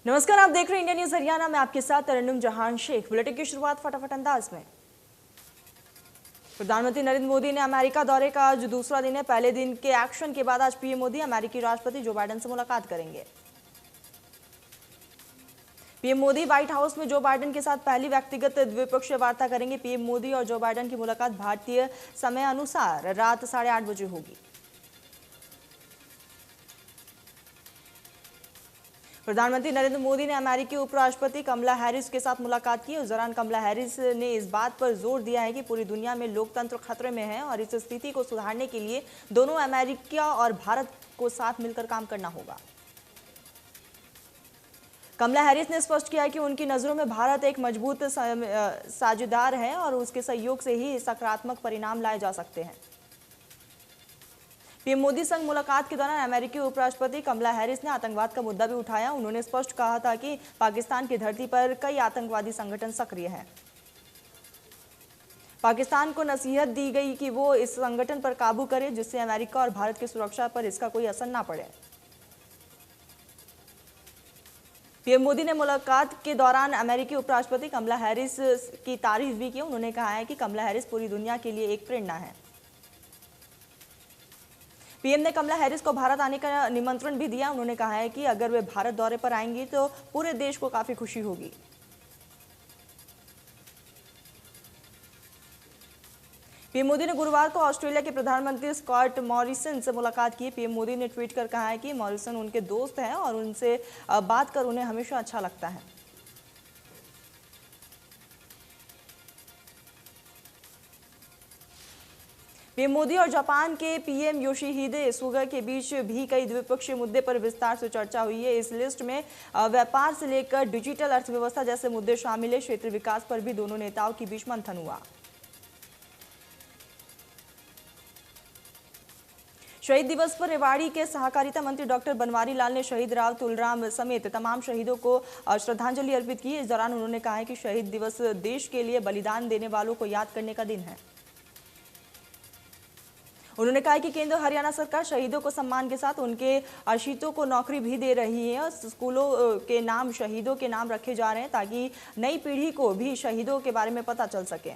नमस्कार, आप देख रहे हैं इंडिया न्यूज हरियाणा में। आपके साथ तरन्नुम जहान शेख। बुलेटिन की शुरुआत फटाफट अंदाज में। प्रधानमंत्री नरेंद्र मोदी ने अमेरिका दौरे का आज दूसरा दिन है। पहले दिन के एक्शन के बाद आज पीएम मोदी अमेरिकी राष्ट्रपति जो बाइडेन से मुलाकात करेंगे। पीएम मोदी व्हाइट हाउस में जो बाइडेन के साथ पहली व्यक्तिगत द्विपक्षीय वार्ता करेंगे। पीएम मोदी और जो बाइडेन की मुलाकात भारतीय समय अनुसार रात 8:30 बजे होगी। प्रधानमंत्री नरेंद्र मोदी ने अमेरिकी उपराष्ट्रपति कमला हैरिस के साथ मुलाकात की। उस दौरान कमला हैरिस ने इस बात पर जोर दिया है कि पूरी दुनिया में लोकतंत्र खतरे में है और इस स्थिति को सुधारने के लिए दोनों अमेरिका और भारत को साथ मिलकर काम करना होगा। कमला हैरिस ने स्पष्ट किया कि उनकी नजरों में भारत एक मजबूत साझेदार है और उसके सहयोग से ही सकारात्मक परिणाम लाए जा सकते हैं। पीएम मोदी संग मुलाकात के दौरान अमेरिकी उपराष्ट्रपति कमला हैरिस ने आतंकवाद का मुद्दा भी उठाया। उन्होंने स्पष्ट कहा था कि पाकिस्तान की धरती पर कई आतंकवादी संगठन सक्रिय हैं। पाकिस्तान को नसीहत दी गई कि वो इस संगठन पर काबू करे, जिससे अमेरिका और भारत की सुरक्षा पर इसका कोई असर ना पड़े। पीएम मोदी ने मुलाकात के दौरान अमेरिकी उपराष्ट्रपति कमला हैरिस की तारीफ भी की। उन्होंने कहा है कि कमला हैरिस पूरी दुनिया के लिए एक प्रेरणा है। पीएम ने कमला हैरिस को भारत आने का निमंत्रण भी दिया। उन्होंने कहा है कि अगर वे भारत दौरे पर आएंगी तो पूरे देश को काफी खुशी होगी। पीएम मोदी ने गुरुवार को ऑस्ट्रेलिया के प्रधानमंत्री स्कॉट मॉरिसन से मुलाकात की। पीएम मोदी ने ट्वीट कर कहा है कि मॉरिसन उनके दोस्त हैं और उनसे बात कर उन्हें हमेशा अच्छा लगता है। पीएम मोदी और जापान के पीएम योशिहिदे सुगा के बीच भी कई द्विपक्षीय मुद्दे पर विस्तार से चर्चा हुई है। इस लिस्ट में व्यापार से लेकर डिजिटल अर्थव्यवस्था जैसे मुद्दे शामिल है। क्षेत्रीय विकास पर भी दोनों नेताओं के बीच मंथन हुआ। शहीद दिवस पर रेवाड़ी के सहकारिता मंत्री डॉक्टर बनवारी लाल ने शहीद राव तुलराम समेत तमाम शहीदों को श्रद्धांजलि अर्पित की। इस दौरान उन्होंने कहा है कि शहीद दिवस देश के लिए बलिदान देने वालों को याद करने का दिन है। उन्होंने कहा कि केंद्र हरियाणा सरकार शहीदों को सम्मान के साथ उनके आश्रितों को नौकरी भी दे रही है और स्कूलों के नाम शहीदों के नाम रखे जा रहे हैं ताकि नई पीढ़ी को भी शहीदों के बारे में पता चल सके।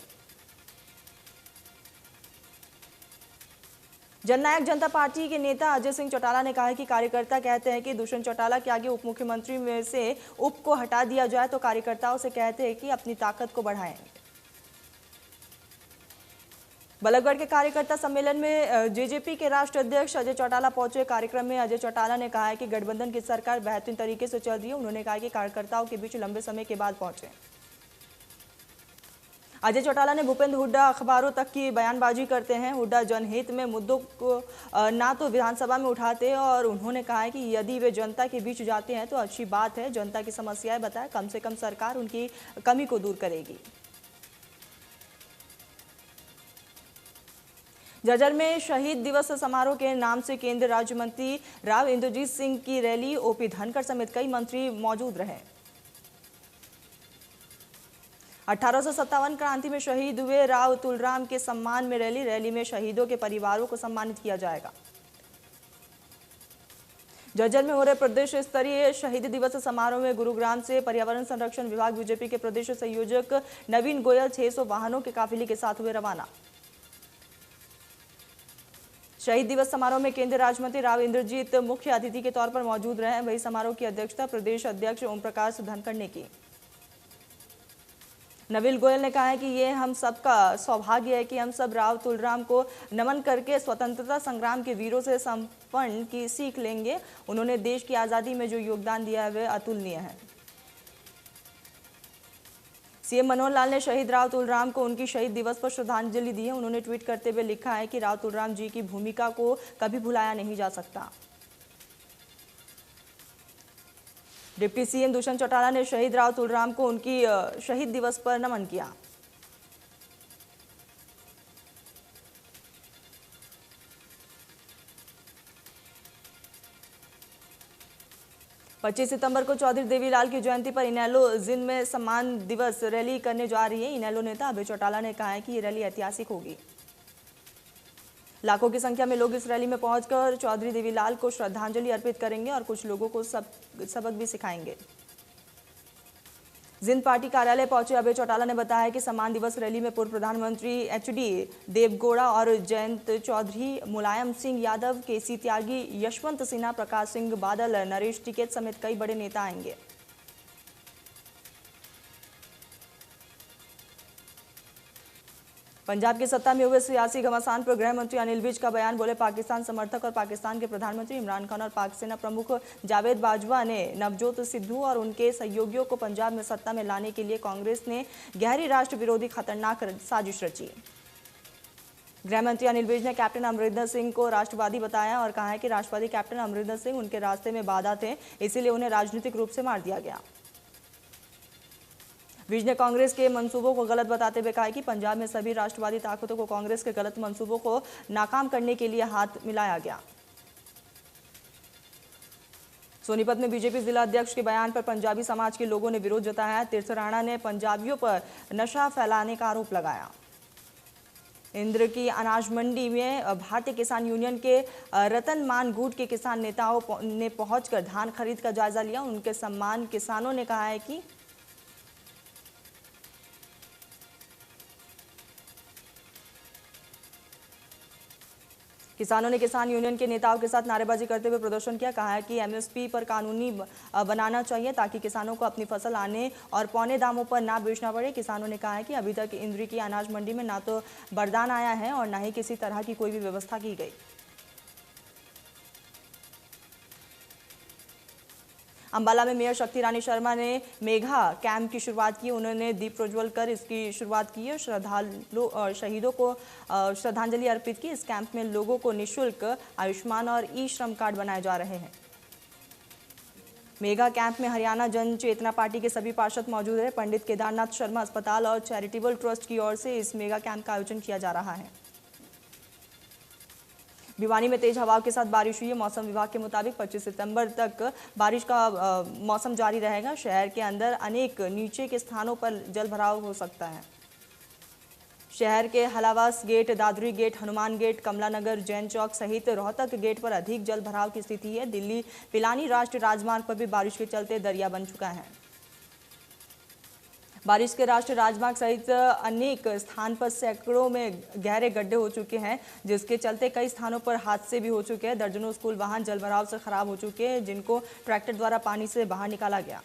जननायक जनता पार्टी के नेता अजय सिंह चौटाला ने कहा है कि कार्यकर्ता कहते हैं कि दुष्यंत चौटाला के आगे उप मुख्यमंत्री में से उप को हटा दिया जाए तो कार्यकर्ताओं से कहते हैं कि अपनी ताकत को बढ़ाएं। बल्लभगढ़ के कार्यकर्ता सम्मेलन में जेजेपी के राष्ट्रीय अध्यक्ष अजय चौटाला पहुंचे। कार्यक्रम में अजय चौटाला ने कहा है कि गठबंधन की सरकार बेहतरीन तरीके से चल रही है। उन्होंने कहा कि कार्यकर्ताओं के बीच लंबे समय के बाद पहुंचे। अजय चौटाला ने भूपेंद्र हुड्डा अखबारों तक की बयानबाजी करते हैं। हुड्डा जनहित में मुद्दों को ना तो विधानसभा में उठाते और उन्होंने कहा है कि यदि वे जनता के बीच जाते हैं तो अच्छी बात है। जनता की समस्याएं बताएं, कम से कम सरकार उनकी कमी को दूर करेगी। झज्जर में शहीद दिवस समारोह के नाम से केंद्रीय राज्य मंत्री राव इंद्रजीत सिंह की रैली। ओपी धनखड़ समेत कई मंत्री मौजूद रहे। 1857 क्रांति में शहीद हुए राव तुलराम के सम्मान में रैली में शहीदों के परिवारों को सम्मानित किया जाएगा। झज्जर में हो रहे प्रदेश स्तरीय शहीद दिवस समारोह में गुरुग्राम से पर्यावरण संरक्षण विभाग बीजेपी के प्रदेश संयोजक नवीन गोयल 600 वाहनों के काफिले के साथ हुए रवाना। शहीद दिवस समारोह में केंद्रीय राज्य मंत्री राव इंद्रजीत मुख्य अतिथि के तौर पर मौजूद रहे। वही समारोह की अध्यक्षता प्रदेश अध्यक्ष ओम प्रकाश धनखड़ ने की। नवीन गोयल ने कहा है कि ये हम सबका सौभाग्य है कि हम सब राव तुलराम को नमन करके स्वतंत्रता संग्राम के वीरों से संपन्न की सीख लेंगे। उन्होंने देश की आज़ादी में जो योगदान दिया है वह अतुलनीय है। सीएम मनोहर लाल ने शहीद राव तुलराम को उनकी शहीद दिवस पर श्रद्धांजलि दी है। उन्होंने ट्वीट करते हुए लिखा है कि राव तुलराम जी की भूमिका को कभी भुलाया नहीं जा सकता। डिप्टी सीएम दुष्यंत चौटाला ने शहीद राव तुलराम को उनकी शहीद दिवस पर नमन किया। पच्चीस सितंबर को चौधरी देवीलाल की जयंती पर इनेलो जिंद में सम्मान दिवस रैली करने जा रही है। इनेलो नेता अभय चौटाला ने कहा है कि ये रैली ऐतिहासिक होगी। लाखों की संख्या में लोग इस रैली में पहुंचकर चौधरी देवीलाल को श्रद्धांजलि अर्पित करेंगे और कुछ लोगों को सबक भी सिखाएंगे। जिंद पार्टी कार्यालय पहुंचे अभय चौटाला ने बताया कि सम्मान दिवस रैली में पूर्व प्रधानमंत्री एचडी देवगौड़ा और जयंत चौधरी, मुलायम सिंह यादव, केसी त्यागी, यशवंत सिन्हा, प्रकाश सिंह बादल, नरेश टिकैत समेत कई बड़े नेता आएंगे। पंजाब की सत्ता में हुए सियासी घमासान पर गृह मंत्री अनिल विज का बयान। बोले, पाकिस्तान समर्थक और पाकिस्तान के प्रधानमंत्री इमरान खान और पाक सेना प्रमुख जावेद बाजवा ने नवजोत सिद्धू और उनके सहयोगियों को पंजाब में सत्ता में लाने के लिए कांग्रेस ने गहरी राष्ट्र विरोधी खतरनाक साजिश रची। गृह मंत्री अनिल विज ने कैप्टन अमरिंदर सिंह को राष्ट्रवादी बताया और कहा है कि राष्ट्रवादी कैप्टन अमरिंदर सिंह उनके रास्ते में बाधा थे, इसीलिए उन्हें राजनीतिक रूप से मार दिया गया। विज ने कांग्रेस के मंसूबों को गलत बताते हुए कहा कि पंजाब में सभी राष्ट्रवादी ताकतों को कांग्रेस के गलत मंसूबों को नाकाम करने के लिए हाथ मिलाया गया। सोनीपत में बीजेपी जिला अध्यक्ष के बयान पर पंजाबी समाज के लोगों ने विरोध जताया। तीर्थ राणा ने पंजाबियों पर नशा फैलाने का आरोप लगाया। इंद्र की अनाज मंडी में भारतीय किसान यूनियन के रतन मान गुट के किसान नेताओं ने पहुंचकर धान खरीद का जायजा लिया। उनके सम्मान किसानों ने कहा है कि किसानों ने किसान यूनियन के नेताओं के साथ नारेबाजी करते हुए प्रदर्शन किया। कहा है कि एमएसपी पर कानूनी बनाना चाहिए ताकि किसानों को अपनी फसल आने और पौने दामों पर ना बेचना पड़े। किसानों ने कहा है कि अभी तक इंद्री की अनाज मंडी में ना तो बारदान आया है और ना ही किसी तरह की कोई भी व्यवस्था की गई। अंबाला में मेयर शक्ति रानी शर्मा ने मेघा कैंप की शुरुआत की। उन्होंने दीप प्रज्वल कर इसकी शुरुआत की और शहीदों को श्रद्धांजलि अर्पित की। इस कैंप में लोगों को निःशुल्क आयुष्मान और ई श्रम कार्ड बनाए जा रहे हैं। मेगा कैंप में हरियाणा जन चेतना पार्टी के सभी पार्षद मौजूद रहे। पंडित केदारनाथ शर्मा अस्पताल और चैरिटेबल ट्रस्ट की ओर से इस मेगा कैंप का आयोजन किया जा रहा है। भिवानी में तेज हवाओं के साथ बारिश हुई है। मौसम विभाग के मुताबिक 25 सितंबर तक बारिश का मौसम जारी रहेगा। शहर के अंदर अनेक नीचे के स्थानों पर जलभराव हो सकता है। शहर के Halawas gate, Dadri gate, Hanuman gate, Kamla Nagar, Jain Chowk सहित रोहतक गेट पर अधिक जलभराव की स्थिति है। दिल्ली पिलानी राष्ट्रीय राजमार्ग पर भी बारिश के चलते दरिया बन चुका है। बारिश के राष्ट्रीय राजमार्ग सहित अनेक स्थान पर सैकड़ों में गहरे गड्ढे हो चुके हैं, जिसके चलते कई स्थानों पर हादसे भी हो चुके हैं। दर्जनों स्कूल वाहन जलभराव से खराब हो चुके हैं, जिनको ट्रैक्टर द्वारा पानी से बाहर निकाला गया।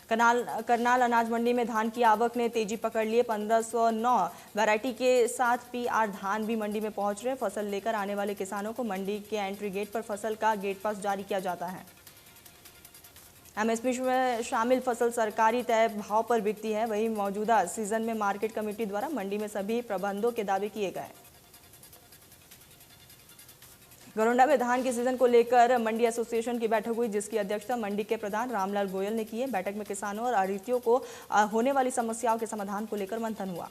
करनाल अनाज मंडी में धान की आवक ने तेजी पकड़ ली है। 1509 वैरायटी के साथ पीआर धान भी मंडी में पहुंच रहे। फसल लेकर आने वाले किसानों को मंडी के एंट्री गेट पर फसल का गेट पास जारी किया जाता है। एमएसपी में शामिल फसल सरकारी तय भाव पर बिकती है। वहीं मौजूदा सीजन में मार्केट कमेटी द्वारा मंडी में सभी प्रबंधों के दावे किए गए। गरोंडा में धान के सीजन को लेकर मंडी एसोसिएशन की बैठक हुई, जिसकी अध्यक्षता मंडी के प्रधान रामलाल गोयल ने की है। बैठक में किसानों और आढ़तियों को होने वाली समस्याओं के समाधान को लेकर मंथन हुआ।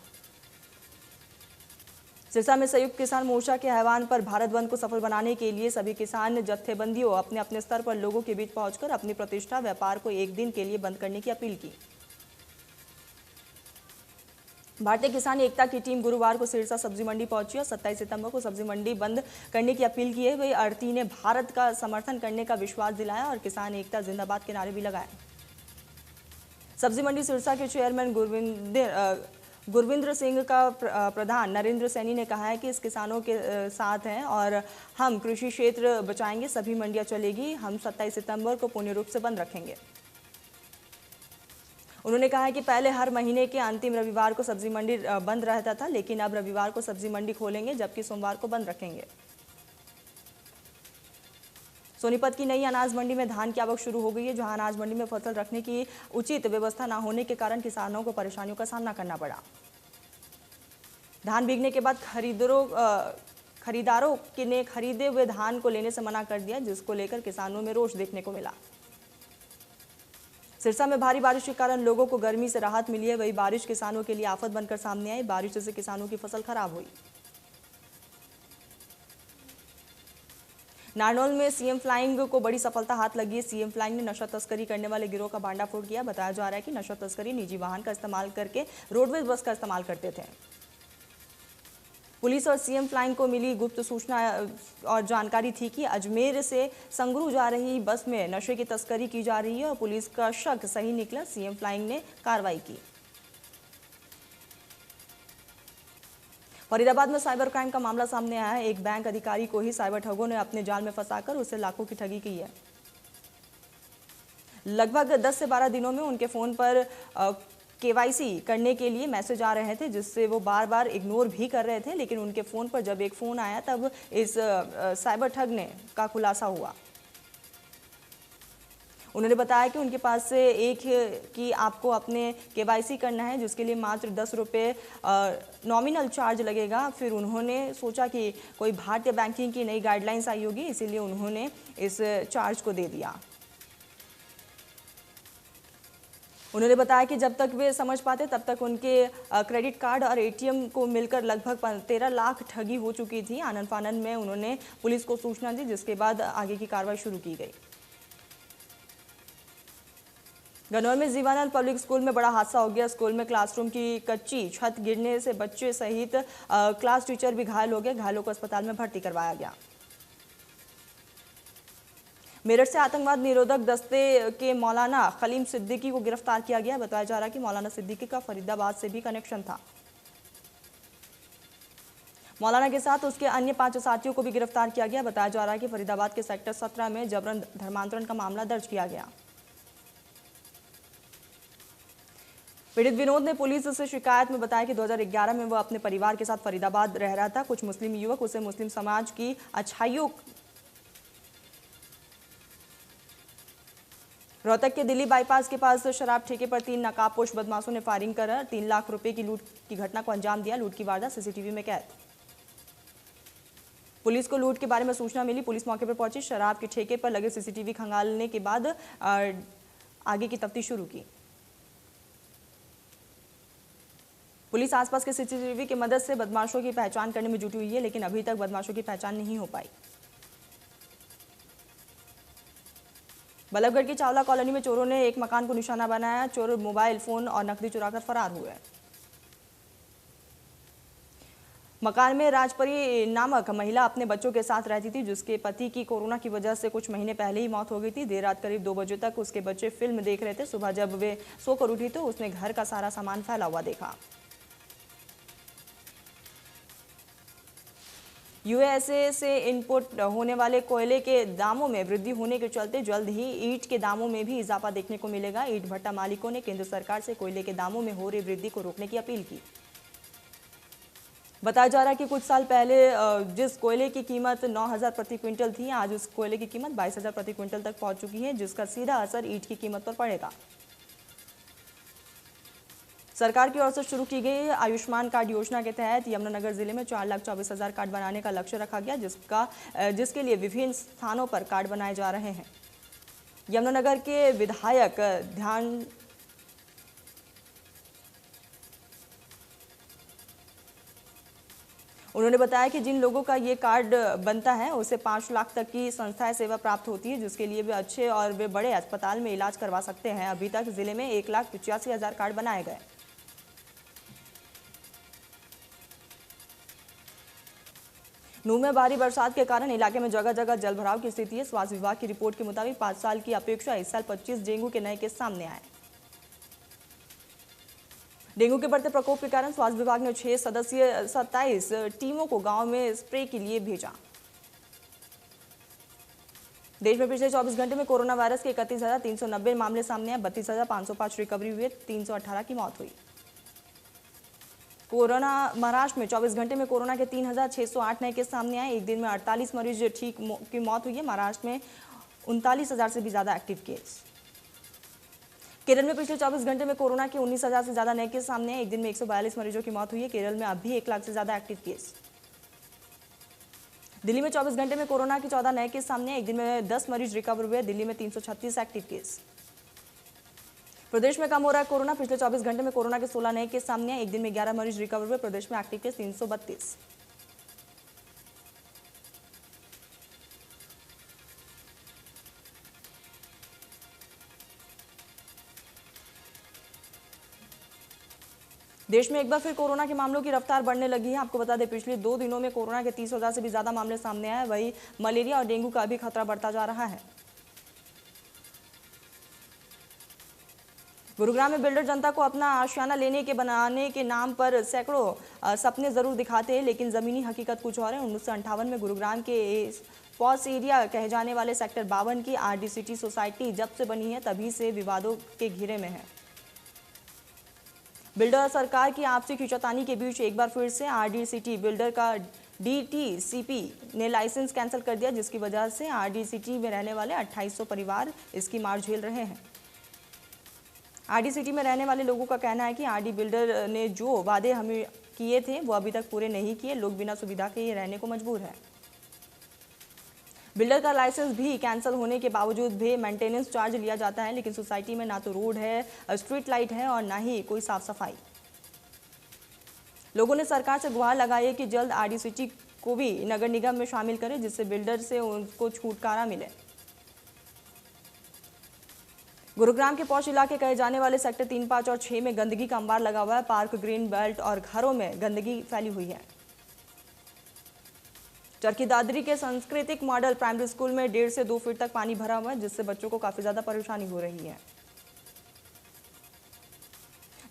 सिरसा में संयुक्त किसान मोर्चा के आह्वान पर भारत बंद को सफल बनाने के लिए सभी किसान जत्थेबंदियों अपने अपने स्तर पर लोगों के बीच पहुंचकर अपनी प्रतिष्ठा व्यापार को एक दिन के लिए बंद करने की अपील की। भारतीय किसान एकता की टीम गुरुवार को सिरसा सब्जी मंडी पहुंची और 27 सितंबर को सब्जी मंडी बंद करने की अपील की है। वही आढ़ती ने भारत का समर्थन करने का विश्वास दिलाया और किसान एकता जिंदाबाद के नारे भी लगाए। सब्जी मंडी सिरसा के चेयरमैन गुरविंद्र सिंह का प्रधान नरेंद्र सैनी ने कहा है कि इस किसानों के साथ हैं और हम कृषि क्षेत्र बचाएंगे। सभी मंडियां चलेगी। हम 27 सितंबर को पूर्ण रूप से बंद रखेंगे। उन्होंने कहा है कि पहले हर महीने के अंतिम रविवार को सब्जी मंडी बंद रहता था, लेकिन अब रविवार को सब्जी मंडी खोलेंगे जबकि सोमवार को बंद रखेंगे। सोनीपत की नई अनाज मंडी में धान की आवक शुरू हो गई है, जहां अनाज मंडी में फसल रखने की उचित व्यवस्था न होने के कारण किसानों को परेशानियों का सामना करना पड़ा। धान बिकने के बाद खरीदारों ने खरीदे हुए धान को लेने से मना कर दिया, जिसको लेकर किसानों में रोष देखने को मिला। सिरसा में भारी बारिश के कारण लोगों को गर्मी से राहत मिली है। वही बारिश किसानों के लिए आफत बनकर सामने आई। बारिश से किसानों की फसल खराब हुई। नारनौल में सीएम फ्लाइंग को बड़ी सफलता हाथ लगी है। सीएम फ्लाइंग ने नशा तस्करी करने वाले गिरोह का भांडाफोड़ किया। बताया जा रहा है कि नशा तस्करी निजी वाहन का इस्तेमाल करके रोडवेज बस का इस्तेमाल करते थे। पुलिस और सीएम फ्लाइंग को मिली गुप्त सूचना और जानकारी थी कि अजमेर से संगरू जा रही बस में नशे की तस्करी की जा रही है और पुलिस का शक सही निकला। सीएम फ्लाइंग ने कार्रवाई की। फरीदाबाद में साइबर क्राइम का मामला सामने आया है। एक बैंक अधिकारी को ही साइबर ठगों ने अपने जाल में फंसाकर उससे लाखों की ठगी की है। लगभग 10 से 12 दिनों में उनके फोन पर केवाईसी करने के लिए मैसेज आ रहे थे, जिससे वो बार बार इग्नोर भी कर रहे थे, लेकिन उनके फ़ोन पर जब एक फ़ोन आया तब इस साइबर ठग ने का खुलासा हुआ। उन्होंने बताया कि उनके पास से एक कि आपको अपने केवाईसी करना है, जिसके लिए मात्र 10 रुपये नॉमिनल चार्ज लगेगा। फिर उन्होंने सोचा कि कोई भारतीय बैंकिंग की नई गाइडलाइंस आई होगी, इसीलिए उन्होंने इस चार्ज को दे दिया। उन्होंने बताया कि जब तक वे समझ पाते तब तक उनके क्रेडिट कार्ड और एटीएम को मिलकर लगभग 13 लाख ठगी हो चुकी थी। आनन फानन में उन्होंने पुलिस को सूचना दी, जिसके बाद आगे की कार्रवाई शुरू की गई। गन्नौर में जीवानंद पब्लिक स्कूल में बड़ा हादसा हो गया। स्कूल में क्लासरूम की कच्ची छत गिरने से बच्चे सहित क्लास टीचर भी घायल हो गए। घायलों को अस्पताल में भर्ती करवाया गया। मेरठ से आतंकवाद निरोधक दस्ते के मौलाना खलीम सिद्दीकी को गिरफ्तार किया गया। बताया जा रहा है कि मौलाना सिद्दीकी का फरीदाबाद से भी कनेक्शन था। मौलाना के साथ उसके अन्य 5 साथियों को भी गिरफ्तार किया गया। बताया जा रहा है कि फरीदाबाद के सेक्टर 17 में जबरन धर्मांतरण का मामला दर्ज किया गया। पीड़ित विनोद ने पुलिस से शिकायत में बताया कि 2011 में वह अपने परिवार के साथ फरीदाबाद रह रहा था। कुछ मुस्लिम युवक उसे मुस्लिम समाज की अच्छाइयों रोहतक के दिल्ली बाईपास के पास शराब ठेके पर 3 नकाबपोश बदमाशों ने फायरिंग कर 3 लाख रुपए की लूट की घटना को अंजाम दिया। लूट की वारदात सीसीटीवी में कैद। पुलिस को लूट के बारे में सूचना मिली। पुलिस मौके पर पहुंची। शराब के ठेके पर लगे सीसीटीवी खंगालने के बाद आगे की तफ्तीश शुरू की। पुलिस आसपास के सीसीटीवी की मदद से बदमाशों की पहचान करने में जुटी हुई है, लेकिन अभी तक बदमाशों की पहचान नहीं हो पाई। बल्लभगढ़ की चावला कॉलोनी में चोरों ने एक मकान को निशाना बनाया। चोर मोबाइल फोन और नकदी चुराकर फरार हुए। मकान में राजपरी नामक महिला अपने बच्चों के साथ रहती थी, जिसके पति की कोरोना की वजह से कुछ महीने पहले ही मौत हो गई थी। देर रात करीब 2 बजे तक उसके बच्चे फिल्म देख रहे थे। सुबह जब वे सोकर उठी तो उसने घर का सारा सामान फैला हुआ देखा। यूएसए से इनपुट होने वाले कोयले के दामों में वृद्धि होने के चलते जल्द ही ईंट के दामों में भी इजाफा देखने को मिलेगा। ईंट भट्टा मालिकों ने केंद्र सरकार से कोयले के दामों में हो रही वृद्धि को रोकने की अपील की। बताया जा रहा है कि कुछ साल पहले जिस कोयले की कीमत 9,000 प्रति क्विंटल थी, आज उस कोयले की कीमत 22,000 प्रति क्विंटल तक पहुंच चुकी है, जिसका सीधा असर ईंट की कीमत पर पड़ेगा। सरकार की ओर से शुरू की गई आयुष्मान कार्ड योजना के तहत यमुनानगर जिले में 4,24,000 कार्ड बनाने का लक्ष्य रखा गया, जिसके लिए विभिन्न स्थानों पर कार्ड बनाए जा रहे हैं। यमुनानगर के विधायक ध्यान उन्होंने बताया कि जिन लोगों का ये कार्ड बनता है उसे 5 लाख तक की संस्थाएं सेवा प्राप्त होती है, जिसके लिए वे अच्छे और वे बड़े अस्पताल में इलाज करवा सकते हैं। अभी तक जिले में 1,85,000 कार्ड बनाए गए। नूह में भारी बरसात के कारण इलाके में जगह जगह जलभराव की स्थिति है। स्वास्थ्य विभाग की रिपोर्ट के मुताबिक 5 साल की अपेक्षा इस साल 25 डेंगू के नए केस सामने आए। डेंगू के बढ़ते प्रकोप के कारण स्वास्थ्य विभाग ने 6 सदस्यीय 27 टीमों को गांव में स्प्रे के लिए भेजा। देश में पिछले 24 घंटे में कोरोना वायरस के 31,390 मामले सामने आए। 32,505 रिकवरी हुए, 318 की मौत हुई। कोरोना महाराष्ट्र में 24 घंटे में कोरोना के 3,608 नए केस सामने आए। एक दिन में 48 मरीज की मौत हुई है। महाराष्ट्र में 39,000 से भी ज्यादा एक्टिव केस। केरल में पिछले 24 घंटे में कोरोना के 19,000 से ज्यादा नए केस सामने आए। एक दिन में 142 मरीजों की मौत हुई है। केरल में अब भी 1 लाख से ज्यादा एक्टिव केस। दिल्ली में 24 घंटे में कोरोना के 14 नए केस सामने आए। एक दिन में 10 मरीज रिकवर हुए। दिल्ली में 336 एक्टिव केस। प्रदेश में कम हो रहा है कोरोना। पिछले 24 घंटे में कोरोना के 16 नए केस सामने आए। एक दिन में 11 मरीज रिकवर हुए। प्रदेश में एक्टिव केस 332। देश में एक बार फिर कोरोना के मामलों की रफ्तार बढ़ने लगी है। आपको बता दें, पिछले 2 दिनों में कोरोना के 30,000 से भी ज्यादा मामले सामने आए। वहीं मलेरिया और डेंगू का भी खतरा बढ़ता जा रहा है। गुरुग्राम में बिल्डर जनता को अपना आशियाना लेने के बनाने के नाम पर सैकड़ों सपने जरूर दिखाते हैं, लेकिन जमीनी हकीकत कुछ और है। 1958 में गुरुग्राम के पॉस एरिया कहे जाने वाले सेक्टर 52 की आरडी सिटी सोसाइटी जब से बनी है तभी से विवादों के घेरे में है। बिल्डर और सरकार की आपसी खींचातानी के बीच एक बार फिर से आरडी सिटी बिल्डर का डीटीसीपी ने लाइसेंस कैंसिल कर दिया, जिसकी वजह से आरडी सिटी में रहने वाले 2800 परिवार इसकी मार झेल रहे हैं। आरडी सिटी में रहने वाले लोगों का कहना है कि आरडी बिल्डर ने जो वादे हमें किए थे वो अभी तक पूरे नहीं किए। लोग बिना सुविधा के ही रहने को मजबूर हैं। बिल्डर का लाइसेंस भी कैंसिल होने के बावजूद भी मेंटेनेंस चार्ज लिया जाता है, लेकिन सोसाइटी में ना तो रोड है, स्ट्रीट लाइट है और ना ही कोई साफ सफाई। लोगों ने सरकार से गुहार लगाई है कि जल्द आरडी सिटी को भी नगर निगम में शामिल करे, जिससे बिल्डर से उनको छुटकारा मिले। गुरुग्राम के पौष इलाके कहे जाने वाले सेक्टर 3, 5 और 6 में गंदगी का अंबार लगा हुआ है। पार्क, ग्रीन बेल्ट और घरों में गंदगी फैली हुई है। चरखी दादरी के सांस्कृतिक मॉडल प्राइमरी स्कूल में 1.5 से 2 फीट तक पानी भरा हुआ है, जिससे बच्चों को काफी ज्यादा परेशानी हो रही है।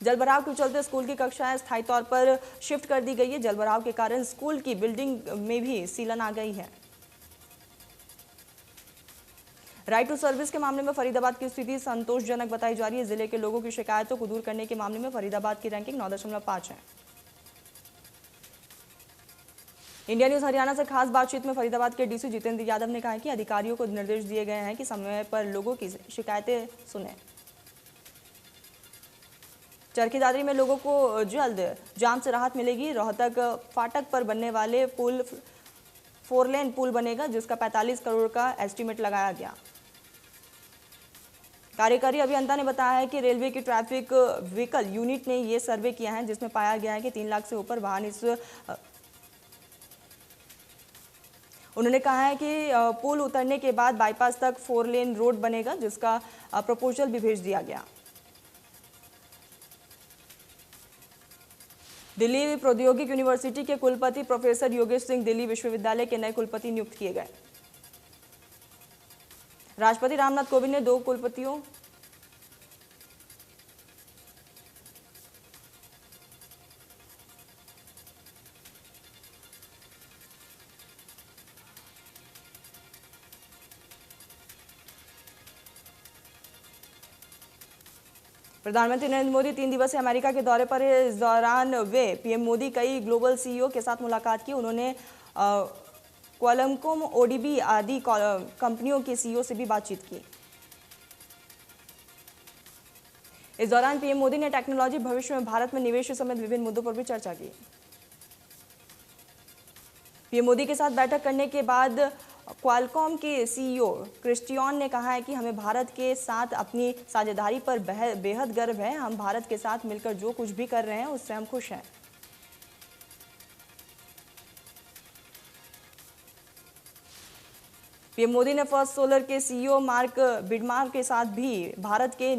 जलभराव के चलते स्कूल की कक्षाएं स्थायी तौर पर शिफ्ट कर दी गई है। जलभराव के कारण स्कूल की बिल्डिंग में भी सीलन आ गई है। राइट टू सर्विस के मामले में फरीदाबाद की स्थिति संतोषजनक बताई जा रही है। जिले के लोगों की शिकायतों को दूर करने के मामले में फरीदाबाद की रैंकिंग 9.5 है। इंडिया न्यूज हरियाणा से खास बातचीत में फरीदाबाद के डीसी जितेंद्र यादव ने कहा कि अधिकारियों को निर्देश दिए गए हैं कि समय पर लोगों की शिकायतें सुनें। चरखी दादरी में लोगों को जल्द जाम से राहत मिलेगी। रोहतक फाटक पर बनने वाले पुल 4 लेन पुल बनेगा, जिसका 45 करोड़ का एस्टीमेट लगाया गया। कार्यकारी अभियंता ने बताया है कि रेलवे की ट्रैफिक व्हीकल यूनिट ने यह सर्वे किया है, जिसमें पाया गया है कि 3 लाख से ऊपर वाहन इस उन्होंने कहा है कि पुल उतरने के बाद बाईपास तक 4 लेन रोड बनेगा, जिसका प्रपोजल भी भेज दिया गया। दिल्ली प्रौद्योगिकी यूनिवर्सिटी के कुलपति प्रोफेसर योगेश सिंह दिल्ली विश्वविद्यालय के नए कुलपति नियुक्त किए गए। राष्ट्रपति रामनाथ कोविंद ने 2 कुलपतियों प्रधानमंत्री नरेंद्र मोदी 3 दिवसीय अमेरिका के दौरे पर है। इस दौरान वे पीएम मोदी कई ग्लोबल सीईओ के साथ मुलाकात की। उन्होंने क्वालकॉम, ओडीबी आदि कंपनियों के सीईओ से भी बातचीत की। इस दौरान पीएम मोदी ने टेक्नोलॉजी भविष्य में भारत में निवेश समेत विभिन्न मुद्दों पर भी चर्चा की। पीएम मोदी के साथ बैठक करने के बाद क्वालकॉम के सीईओ क्रिस्टियन ने कहा है कि हमें भारत के साथ अपनी साझेदारी पर बेहद गर्व है। हम भारत के साथ मिलकर जो कुछ भी कर रहे हैं उससे हम खुश हैं। पीएम मोदी ने फर्स्ट सोलर के सीईओ मार्क बिडमार के साथ भी भारत के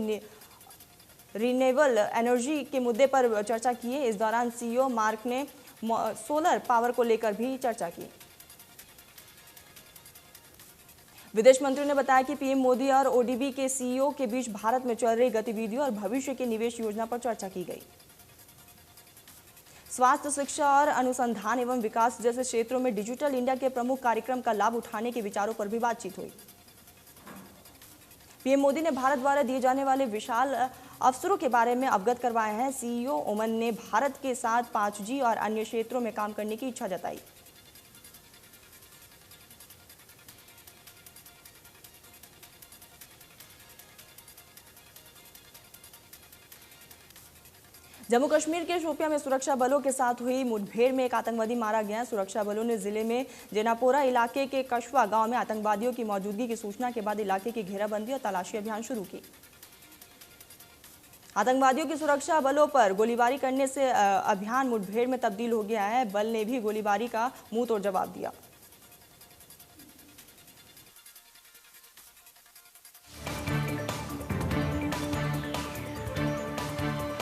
रिन्यूएबल एनर्जी के मुद्दे पर चर्चा की है। इस दौरान सीईओ मार्क ने सोलर पावर को लेकर भी चर्चा की। विदेश मंत्री ने बताया कि पीएम मोदी और ओडीबी के सीईओ के बीच भारत में चल रही गतिविधियों और भविष्य की निवेश योजना पर चर्चा की गई। स्वास्थ्य, शिक्षा और अनुसंधान एवं विकास जैसे क्षेत्रों में डिजिटल इंडिया के प्रमुख कार्यक्रम का लाभ उठाने के विचारों पर भी बातचीत हुई। पीएम मोदी ने भारत द्वारा दिए जाने वाले विशाल अवसरों के बारे में अवगत करवाए हैं। सीईओ ओमन ने भारत के साथ 5G और अन्य क्षेत्रों में काम करने की इच्छा जताई। जम्मू कश्मीर के शोपियां में सुरक्षा बलों के साथ हुई मुठभेड़ में एक आतंकवादी मारा गया। सुरक्षा बलों ने जिले में जेनापोरा इलाके के कशवा गांव में आतंकवादियों की मौजूदगी की सूचना के बाद इलाके की घेराबंदी और तलाशी अभियान शुरू की। आतंकवादियों की सुरक्षा बलों पर गोलीबारी करने से अभियान मुठभेड़ में तब्दील हो गया है। बल ने भी गोलीबारी का मुंह तोड़ जवाब दिया।